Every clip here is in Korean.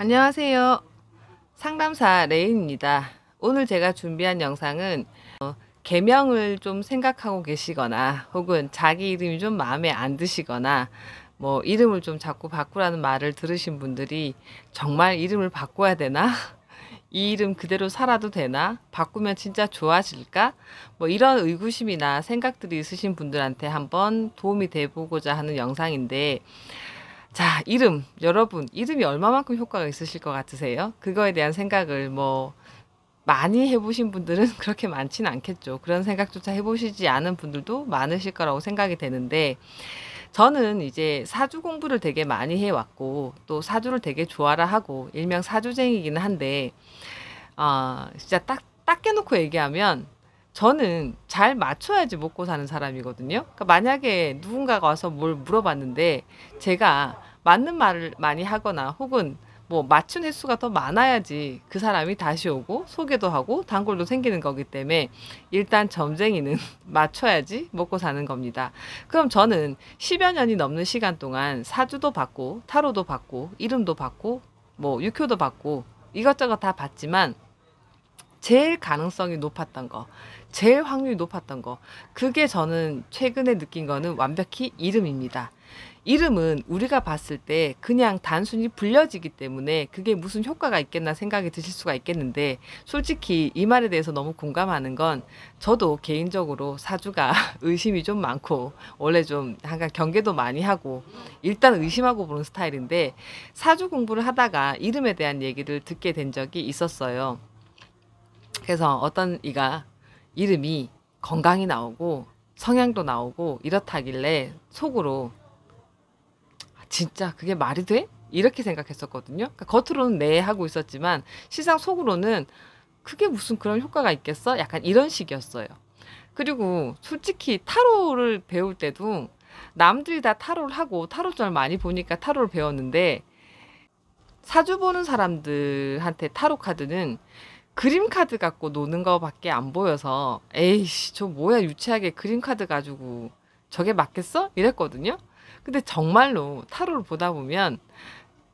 안녕하세요. 상담사 레인입니다. 오늘 제가 준비한 영상은 개명을 좀 생각하고 계시거나 혹은 자기 이름이 좀 마음에 안 드시거나 뭐 이름을 좀 자꾸 바꾸라는 말을 들으신 분들이 정말 이름을 바꿔야 되나? 이 이름 그대로 살아도 되나? 바꾸면 진짜 좋아질까? 뭐 이런 의구심이나 생각들이 있으신 분들한테 한번 도움이 돼 보고자 하는 영상인데, 자, 여러분, 이름이 얼마만큼 효과가 있으실 것 같으세요? 그거에 대한 생각을 많이 해보신 분들은 그렇게 많지는 않겠죠. 그런 생각조차 해보시지 않은 분들도 많으실 거라고 생각이 되는데, 저는 이제 사주 공부를 되게 많이 해왔고, 또 사주를 되게 좋아라 하고, 일명 사주쟁이기는 한데, 진짜 딱 깨놓고 얘기하면, 저는 잘 맞춰야지 먹고 사는 사람이거든요. 그러니까 만약에 누군가가 와서 뭘 물어봤는데 제가 맞는 말을 많이 하거나 혹은 뭐 맞춘 횟수가 더 많아야지 그 사람이 다시 오고 소개도 하고 단골도 생기는 거기 때문에 일단 점쟁이는 맞춰야지 먹고 사는 겁니다. 그럼 저는 10여 년이 넘는 시간 동안 사주도 받고 타로도 받고 이름도 받고 뭐 유효도 받고 이것저것 다 받지만 제일 가능성이 높았던 거, 제일 확률이 높았던 거, 그게 저는 최근에 느낀 거는 완벽히 이름입니다. 이름은 우리가 봤을 때 그냥 단순히 불려지기 때문에 그게 무슨 효과가 있겠나 생각이 드실 수가 있겠는데, 솔직히 이 말에 대해서 너무 공감하는 건 저도 개인적으로 사주가 의심이 좀 많고 원래 좀 약간 경계도 많이 하고 일단 의심하고 보는 스타일인데, 사주 공부를 하다가 이름에 대한 얘기를 듣게 된 적이 있었어요. 그래서 어떤 이가 이름이 건강이 나오고 성향도 나오고 이렇다길래 속으로 진짜 그게 말이 돼? 이렇게 생각했었거든요. 그러니까 겉으로는 네 하고 있었지만 시상 속으로는 그게 무슨 그런 효과가 있겠어? 약간 이런 식이었어요. 그리고 솔직히 타로를 배울 때도 남들이 다 타로를 하고 타로점을 많이 보니까 타로를 배웠는데, 사주 보는 사람들한테 타로 카드는 그림 카드 갖고 노는 거밖에 안 보여서 에이씨 저 뭐야 유치하게 그림 카드 가지고 저게 맞겠어? 이랬거든요. 근데 정말로 타로를 보다 보면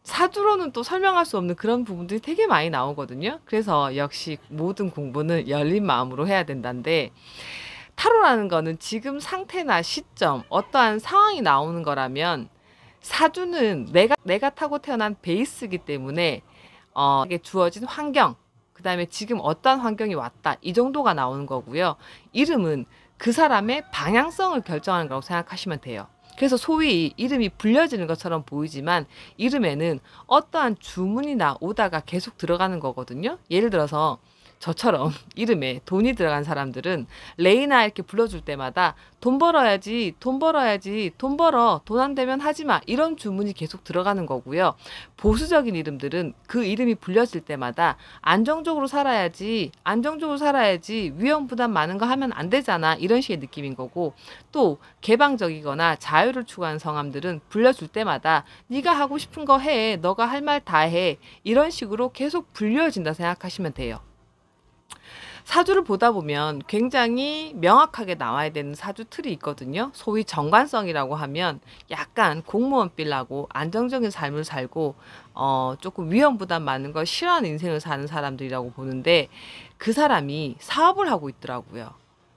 사주로는 또 설명할 수 없는 그런 부분들이 되게 많이 나오거든요. 그래서 역시 모든 공부는 열린 마음으로 해야 된다는데, 타로라는 거는 지금 상태나 시점, 어떠한 상황이 나오는 거라면, 사주는 내가 타고 태어난 베이스이기 때문에 이게 주어진 환경, 그다음에 지금 어떠한 환경이 왔다, 이 정도가 나오는 거고요. 이름은 그 사람의 방향성을 결정하는 거라고 생각하시면 돼요. 그래서 소위 이름이 불려지는 것처럼 보이지만 이름에는 어떠한 주문이나 오다가 계속 들어가는 거거든요. 예를 들어서 저처럼 이름에 돈이 들어간 사람들은 레이나 이렇게 불러줄 때마다 돈 벌어야지, 돈 벌어야지, 돈 벌어, 돈 안 되면 하지 마, 이런 주문이 계속 들어가는 거고요. 보수적인 이름들은 그 이름이 불려질 때마다 안정적으로 살아야지, 안정적으로 살아야지, 위험 부담 많은 거 하면 안 되잖아, 이런 식의 느낌인 거고, 또 개방적이거나 자유를 추구하는 성함들은 불려줄 때마다 네가 하고 싶은 거 해, 너가 할 말 다 해, 이런 식으로 계속 불려진다 생각하시면 돼요. 사주를 보다 보면 굉장히 명확하게 나와야 되는 사주 틀이 있거든요. 소위 정관성이라고 하면 약간 공무원 빌라고 안정적인 삶을 살고 조금 위험 부담 많은 걸 싫어하는 인생을 사는 사람들이라고 보는데, 그 사람이 사업을 하고 있더라고요.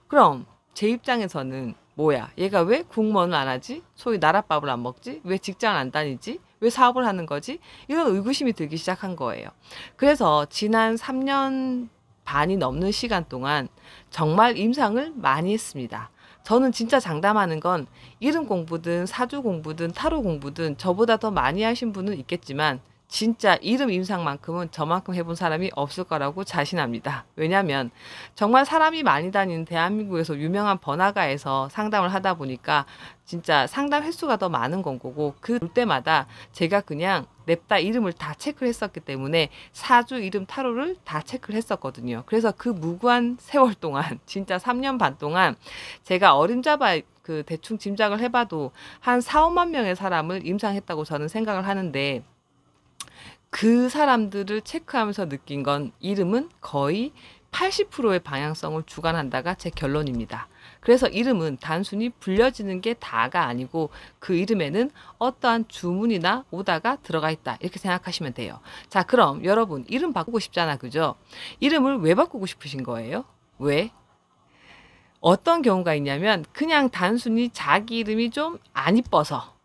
그럼 제 입장에서는 뭐야? 얘가 왜 공무원을 안 하지? 소위 나랏밥을 안 먹지? 왜 직장을 안 다니지? 왜 사업을 하는 거지? 이런 의구심이 들기 시작한 거예요. 그래서 지난 3년 반이 넘는 시간 동안 정말 임상을 많이 했습니다. 저는 진짜 장담하는 건 이름 공부든 사주 공부든 타로 공부든 저보다 더 많이 하신 분은 있겠지만 진짜 이름 임상만큼은 저만큼 해본 사람이 없을 거라고 자신합니다. 왜냐하면 정말 사람이 많이 다니는 대한민국에서 유명한 번화가에서 상담을 하다 보니까 진짜 상담 횟수가 더 많은 건 거고, 그 볼 때마다 제가 그냥 냅다 이름을 다 체크를 했었기 때문에 사주 이름 타로를 다 체크를 했었거든요. 그래서 그 무구한 세월 동안 진짜 3년 반 동안 제가 어림잡아 그 대충 짐작을 해봐도 한 4, 5만 명의 사람을 임상했다고 저는 생각을 하는데, 그 사람들을 체크하면서 느낀 건 이름은 거의 80%의 방향성을 주관한다가 제 결론입니다. 그래서 이름은 단순히 불려지는 게 다가 아니고 그 이름에는 어떠한 주문이나 오다가 들어가 있다. 이렇게 생각하시면 돼요. 자, 그럼 여러분 이름 바꾸고 싶잖아. 그죠? 이름을 왜 바꾸고 싶으신 거예요? 왜? 어떤 경우가 있냐면 그냥 단순히 자기 이름이 좀 안 이뻐서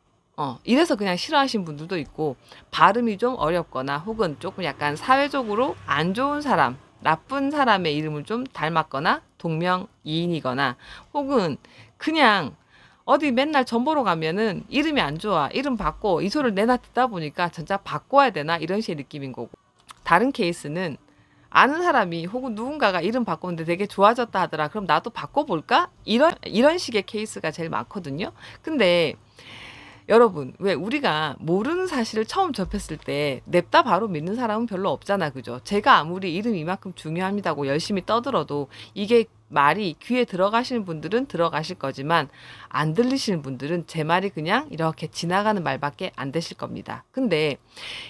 이래서 그냥 싫어하시는 분들도 있고, 발음이 좀 어렵거나 혹은 조금 약간 사회적으로 안 좋은 사람, 나쁜 사람의 이름을 좀 닮았거나 동명이인이거나, 혹은 그냥 어디 맨날 전 보러 가면은 이름이 안 좋아, 이름 바꿔, 이 소리를 내나 듣다 보니까 진짜 바꿔야 되나 이런 식의 느낌인 거고, 다른 케이스는 아는 사람이 혹은 누군가가 이름 바꿨는데 되게 좋아졌다 하더라. 그럼 나도 바꿔볼까? 이런 식의 케이스가 제일 많거든요. 근데 여러분, 왜 우리가 모르는 사실을 처음 접했을 때 냅다 바로 믿는 사람은 별로 없잖아. 그죠? 제가 아무리 이름이 이만큼 중요합니다고 열심히 떠들어도 이게 말이 귀에 들어가시는 분들은 들어가실 거지만 안 들리시는 분들은 제 말이 그냥 이렇게 지나가는 말밖에 안 되실 겁니다. 근데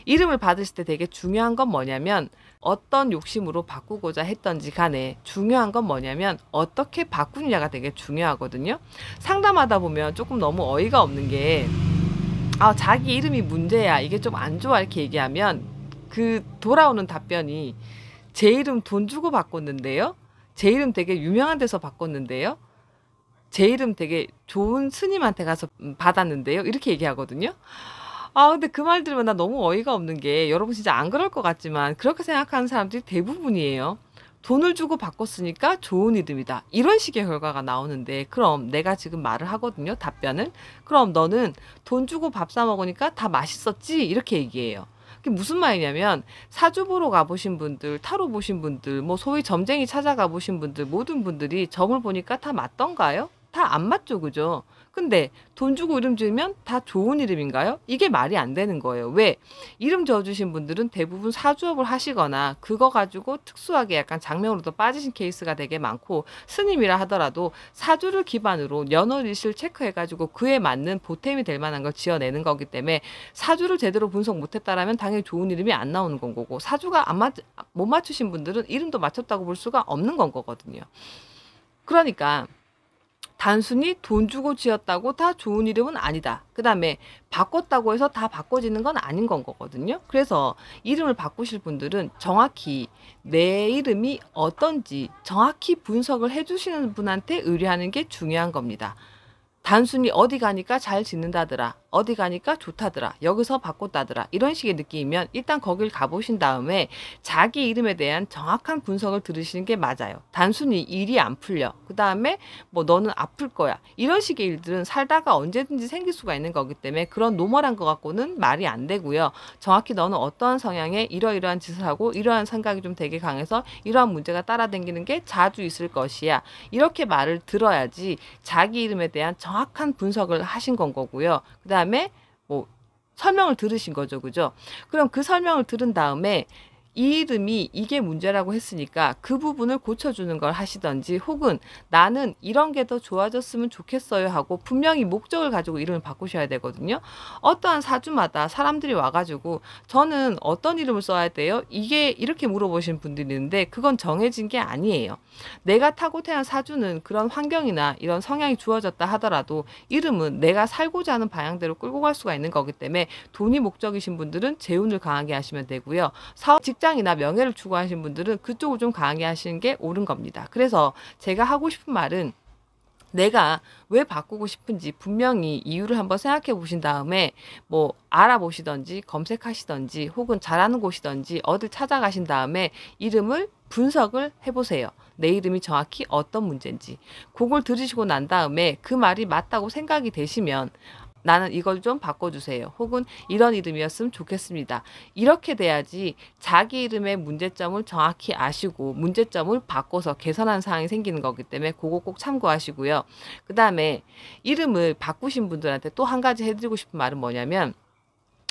이름을 받으실 때 되게 중요한 건 뭐냐면, 어떤 욕심으로 바꾸고자 했던지 간에 중요한 건 뭐냐면 어떻게 바꾸느냐가 되게 중요하거든요. 상담하다 보면 조금 너무 어이가 없는 게, 자기 이름이 문제야, 이게 좀 안 좋아 이렇게 얘기하면 그 돌아오는 답변이, 제 이름 돈 주고 바꿨는데요, 제 이름 되게 유명한 데서 바꿨는데요, 제 이름 되게 좋은 스님한테 가서 받았는데요, 이렇게 얘기하거든요. 근데 그 말 들으면 나 너무 어이가 없는 게, 여러분 진짜 안 그럴 것 같지만 그렇게 생각하는 사람들이 대부분이에요. 돈을 주고 바꿨으니까 좋은 이름이다, 이런 식의 결과가 나오는데, 그럼 내가 지금 말을 하거든요, 답변을. 그럼 너는 돈 주고 밥 사 먹으니까 다 맛있었지? 이렇게 얘기해요. 그게 무슨 말이냐면, 사주 보러 가보신 분들, 타로 보신 분들, 뭐 소위 점쟁이 찾아가 보신 분들, 모든 분들이 점을 보니까 다 맞던가요? 다 안 맞죠, 그죠? 근데 돈 주고 이름 지으면 다 좋은 이름인가요? 이게 말이 안 되는 거예요. 왜? 이름 지어주신 분들은 대부분 사주업을 하시거나 그거 가지고 특수하게 약간 장명으로도 빠지신 케이스가 되게 많고, 스님이라 하더라도 사주를 기반으로 연월일시를 체크해가지고 그에 맞는 보탬이 될 만한 걸 지어내는 거기 때문에, 사주를 제대로 분석 못했다라면 당연히 좋은 이름이 안 나오는 건 거고, 사주가 못 맞추신 분들은 이름도 맞췄다고 볼 수가 없는 건 거거든요. 그러니까 단순히 돈 주고 지었다고 다 좋은 이름은 아니다. 그 다음에 바꿨다고 해서 다 바꿔지는 건 아닌 건 거거든요. 그래서 이름을 바꾸실 분들은 정확히 내 이름이 어떤지 정확히 분석을 해주시는 분한테 의뢰하는 게 중요한 겁니다. 단순히 어디 가니까 잘 짓는다더라, 어디 가니까 좋다더라, 여기서 바꿨다더라, 이런 식의 느낌이면 일단 거길 가보신 다음에 자기 이름에 대한 정확한 분석을 들으시는 게 맞아요. 단순히 일이 안 풀려, 그 다음에 뭐 너는 아플 거야, 이런 식의 일들은 살다가 언제든지 생길 수가 있는 거기 때문에 그런 노멀한 거 갖고는 말이 안 되고요. 정확히 너는 어떠한 성향에 이러이러한 짓을 하고 이러한 생각이 좀 되게 강해서 이러한 문제가 따라다니는 게 자주 있을 것이야, 이렇게 말을 들어야지 자기 이름에 대한 정확한 분석을 하신 건 거고요. 그 다음에 뭐 설명을 들으신 거죠. 그죠? 그럼 그 설명을 들은 다음에 이 이름이 이게 문제라고 했으니까 그 부분을 고쳐주는 걸 하시던지, 혹은 나는 이런 게 더 좋아졌으면 좋겠어요 하고 분명히 목적을 가지고 이름을 바꾸셔야 되거든요. 어떠한 사주마다 사람들이 와가지고 저는 어떤 이름을 써야 돼요? 이게 이렇게 물어보신 분들이 있는데, 그건 정해진 게 아니에요. 내가 타고 태어난 사주는 그런 환경이나 이런 성향이 주어졌다 하더라도 이름은 내가 살고자 하는 방향대로 끌고 갈 수가 있는 거기 때문에, 돈이 목적이신 분들은 재운을 강하게 하시면 되고요. 사업, 직장이나 명예를 추구하시는 분들은 그쪽을 좀 강하게 하시는 게 옳은 겁니다. 그래서 제가 하고 싶은 말은, 내가 왜 바꾸고 싶은지 분명히 이유를 한번 생각해 보신 다음에 뭐 알아보시던지 검색하시던지 혹은 잘하는 곳이던지 어딜 찾아가신 다음에 이름을 분석을 해보세요. 내 이름이 정확히 어떤 문제인지. 그걸 들으시고 난 다음에 그 말이 맞다고 생각이 되시면, 나는 이걸 좀 바꿔주세요, 혹은 이런 이름이었으면 좋겠습니다, 이렇게 돼야지 자기 이름의 문제점을 정확히 아시고 문제점을 바꿔서 개선하는 상황이 생기는 거기 때문에 그거 꼭 참고하시고요. 그 다음에 이름을 바꾸신 분들한테 또 한 가지 해드리고 싶은 말은 뭐냐면,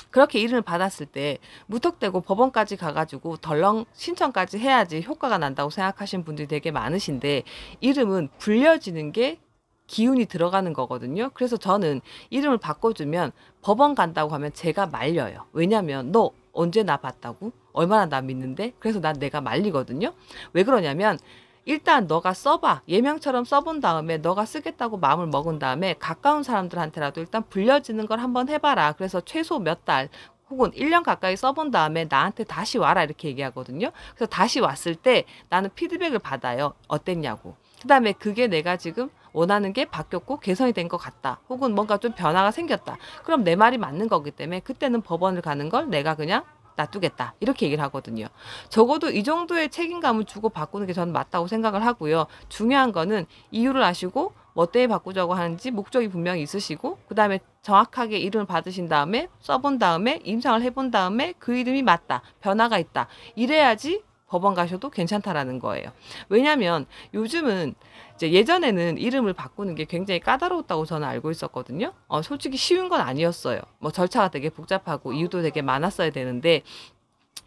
그렇게 이름을 받았을 때 무턱대고 법원까지 가가지고 덜렁 신청까지 해야지 효과가 난다고 생각하시는 분들이 되게 많으신데, 이름은 불려지는 게 기운이 들어가는 거거든요. 그래서 저는 이름을 바꿔주면 법원 간다고 하면 제가 말려요. 왜냐면 너 언제 나 봤다고? 얼마나 나 믿는데? 그래서 내가 말리거든요. 왜 그러냐면 일단 너가 써봐. 예명처럼 써본 다음에 너가 쓰겠다고 마음을 먹은 다음에 가까운 사람들한테라도 일단 불려지는 걸 한번 해봐라. 그래서 최소 몇 달 혹은 1년 가까이 써본 다음에 나한테 다시 와라 이렇게 얘기하거든요. 그래서 다시 왔을 때 나는 피드백을 받아요. 어땠냐고. 그 다음에 그게 내가 지금 원하는 게 바뀌었고 개선이 된 것 같다. 혹은 뭔가 좀 변화가 생겼다. 그럼 내 말이 맞는 거기 때문에 그때는 법원을 가는 걸 내가 그냥 놔두겠다. 이렇게 얘기를 하거든요. 적어도 이 정도의 책임감을 주고 바꾸는 게 저는 맞다고 생각을 하고요. 중요한 거는 이유를 아시고 뭐 때문에 바꾸자고 하는지 목적이 분명히 있으시고 그 다음에 정확하게 이름을 받으신 다음에 써본 다음에 임상을 해본 다음에 그 이름이 맞다. 변화가 있다. 이래야지 법원 가셔도 괜찮다라는 거예요. 왜냐하면 요즘은 이제 예전에는 이름을 바꾸는 게 굉장히 까다로웠다고 저는 알고 있었거든요. 솔직히 쉬운 건 아니었어요. 뭐 절차가 되게 복잡하고 이유도 되게 많았어야 되는데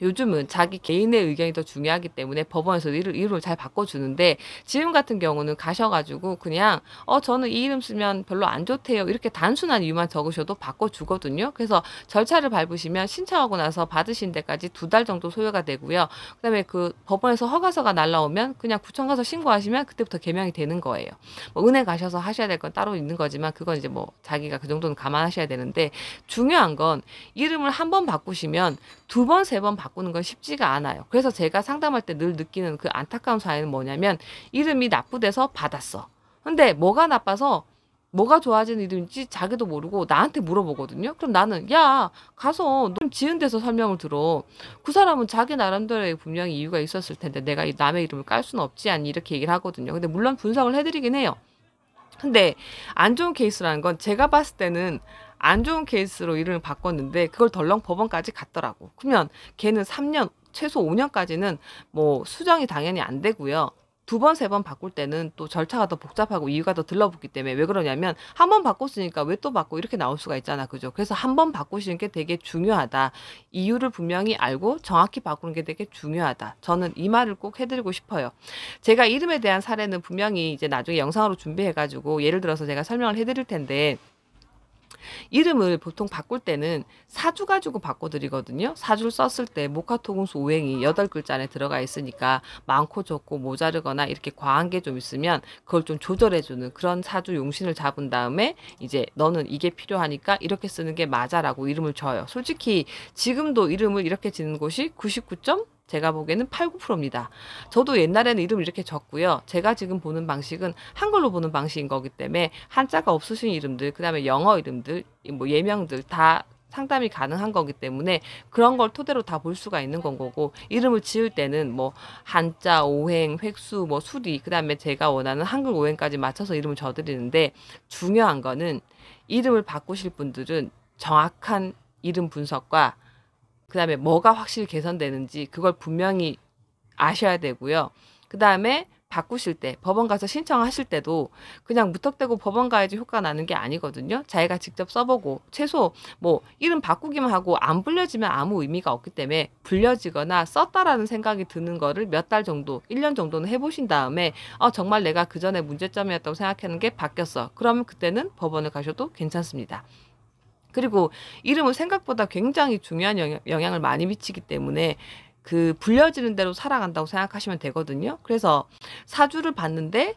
요즘은 자기 개인의 의견이 더 중요하기 때문에 법원에서 이름을 잘 바꿔주는데 지금 같은 경우는 가셔가지고 그냥 저는 이 이름 쓰면 별로 안 좋대요 이렇게 단순한 이유만 적으셔도 바꿔주거든요. 그래서 절차를 밟으시면 신청하고 나서 받으신 데까지 2달 정도 소요가 되고요. 그다음에 그 법원에서 허가서가 날라오면 그냥 구청 가서 신고하시면 그때부터 개명이 되는 거예요. 뭐 은행 가셔서 하셔야 될 건 따로 있는 거지만 그건 이제 뭐 자기가 그 정도는 감안하셔야 되는데 중요한 건 이름을 한 번 바꾸시면 2번, 3번 바꾸는 건 쉽지가 않아요. 그래서 제가 상담할 때 늘 느끼는 그 안타까운 사연은 뭐냐면 이름이 나쁘대서 받았어. 근데 뭐가 나빠서 뭐가 좋아지는 이름인지 자기도 모르고 나한테 물어보거든요. 그럼 나는 야 가서 좀 지은 데서 설명을 들어. 그 사람은 자기 나름대로의 분명히 이유가 있었을 텐데 내가 이 남의 이름을 깔 수는 없지 않니 이렇게 얘기를 하거든요. 근데 물론 분석을 해드리긴 해요. 근데 안 좋은 케이스라는 건 제가 봤을 때는 안 좋은 케이스로 이름을 바꿨는데 그걸 덜렁 법원까지 갔더라고. 그러면 걔는 3년, 최소 5년까지는 뭐 수정이 당연히 안 되고요. 2번, 3번 바꿀 때는 또 절차가 더 복잡하고 이유가 더 들러붙기 때문에 왜 그러냐면 한 번 바꿨으니까 왜 또 바꿔 이렇게 나올 수가 있잖아. 그죠? 그래서 한 번 바꾸시는 게 되게 중요하다. 이유를 분명히 알고 정확히 바꾸는 게 되게 중요하다. 저는 이 말을 꼭 해드리고 싶어요. 제가 이름에 대한 사례는 분명히 이제 나중에 영상으로 준비해가지고 예를 들어서 제가 설명을 해드릴 텐데 이름을 보통 바꿀 때는 사주 가지고 바꿔드리거든요. 사주를 썼을 때 목화토금수 오행이 8글자 안에 들어가 있으니까 많고 적고 모자르거나 이렇게 과한 게 좀 있으면 그걸 좀 조절해주는 그런 사주 용신을 잡은 다음에 이제 너는 이게 필요하니까 이렇게 쓰는 게 맞아라고 이름을 줘요. 솔직히 지금도 이름을 이렇게 짓는 곳이 99. 제가 보기에는 8, 9%입니다. 저도 옛날에는 이름을 이렇게 적고요. 제가 지금 보는 방식은 한글로 보는 방식인 거기 때문에 한자가 없으신 이름들, 그 다음에 영어 이름들, 뭐 예명들 다 상담이 가능한 거기 때문에 그런 걸 토대로 다 볼 수가 있는 건 거고 이름을 지을 때는 뭐 한자, 오행, 획수, 뭐 수리, 그 다음에 제가 원하는 한글 오행까지 맞춰서 이름을 줘드리는데 중요한 거는 이름을 바꾸실 분들은 정확한 이름 분석과 그 다음에 뭐가 확실히 개선되는지 그걸 분명히 아셔야 되고요. 그 다음에 바꾸실 때 법원 가서 신청하실 때도 그냥 무턱대고 법원 가야지 효과 나는 게 아니거든요. 자기가 직접 써보고 최소 뭐 이름 바꾸기만 하고 안 불려지면 아무 의미가 없기 때문에 불려지거나 썼다라는 생각이 드는 거를 몇 달 정도 1년 정도는 해보신 다음에 정말 내가 그 전에 문제점이었다고 생각하는 게 바뀌었어. 그러면 그때는 법원을 가셔도 괜찮습니다. 그리고 이름은 생각보다 굉장히 중요한 영향을 많이 미치기 때문에 그 불려지는 대로 살아간다고 생각하시면 되거든요. 그래서 사주를 봤는데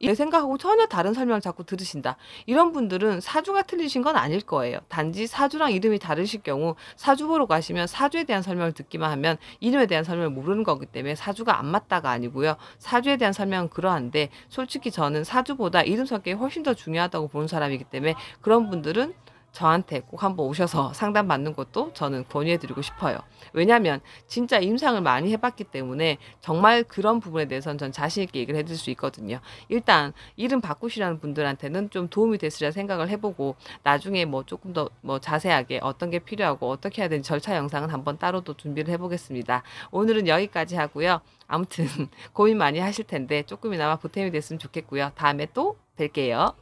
내 생각하고 전혀 다른 설명을 자꾸 들으신다. 이런 분들은 사주가 틀리신 건 아닐 거예요. 단지 사주랑 이름이 다르실 경우 사주 보러 가시면 사주에 대한 설명을 듣기만 하면 이름에 대한 설명을 모르는 거기 때문에 사주가 안 맞다가 아니고요. 사주에 대한 설명은 그러한데 솔직히 저는 사주보다 이름 성격이 훨씬 더 중요하다고 보는 사람이기 때문에 그런 분들은 저한테 꼭 한번 오셔서 상담받는 것도 저는 권유해드리고 싶어요. 왜냐하면 진짜 임상을 많이 해봤기 때문에 정말 그런 부분에 대해서는 전 자신있게 얘기를 해드릴 수 있거든요. 일단 이름 바꾸시라는 분들한테는 좀 도움이 됐으리라 생각을 해보고 나중에 뭐 조금 더 뭐 자세하게 어떤 게 필요하고 어떻게 해야 되는지 절차 영상은 한번 따로 또 준비를 해보겠습니다. 오늘은 여기까지 하고요. 아무튼 고민 많이 하실 텐데 조금이나마 보탬이 됐으면 좋겠고요. 다음에 또 뵐게요.